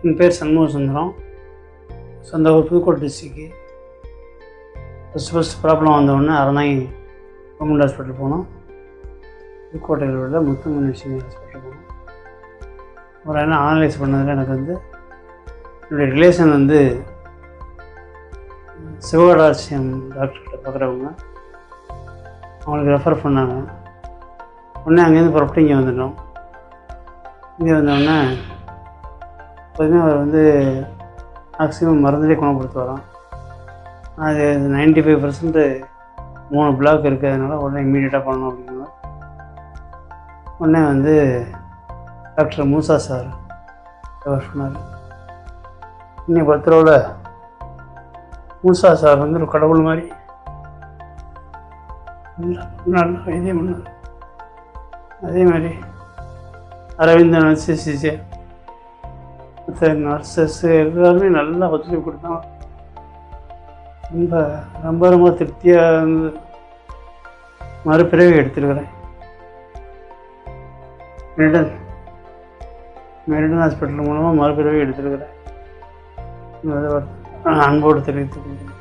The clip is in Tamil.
என் பேர் சண்முக சுந்தரம். சொந்த ஊர் புதுக்கோட்டை டிஸ்ட்ரிக்கு. ஃபஸ்ட்டு ப்ராப்ளம் வந்தவுடனே அறநாய் கவர்மெண்ட் ஹாஸ்பிட்டல் போனோம். புதுக்கோட்டையில் உள்ள முத்துமீனாட்சி ஹாஸ்பிட்டல் போனோம். ஒரு அனலைஸ் பண்ணதில் எனக்கு என்னுடைய ரிலேஷன் சிவகடாட்சியம் டாக்டர்கிட்ட பார்க்குறவங்க அவங்களுக்கு ரெஃபர் பண்ணாங்க. உடனே அங்கேருந்து புறப்பட்டு இங்கே வந்துட்டோம். இங்கே வந்தோடனே எப்போதுமே அவர் மேக்ஸிமம் மருந்துலேயே குணப்படுத்தி வரோம். அது 95% 3 பிளாக் இருக்கிறதுனால உடனே இம்மீடியட்டாக பண்ணணும் அப்படின்னா உடனே டாக்டர் மூசா சார் சொன்னார். இன்னைக்கு 10 ரூபாவில் மூசா சார் ஒரு கடவுள் மாதிரி நல்லா வைத்தியம் பண்ணார். அதே மாதிரி அரவிந்தன் நர்சஸ் மற்ற நர்சஸ் எல்லாருமே நல்லா ஒத்துழைப்பு கொடுத்தாங்க. ரொம்ப ரொம்ப ரொம்ப திருப்தியாக மறுபிறவி எடுத்துருக்கிறேன். மெரிடன் ஹாஸ்பிட்டல் மூலமாக மறுபிறவி எடுத்துருக்கிறேன். அன்போடு தெரிவித்துக் கொள்கிறேன்.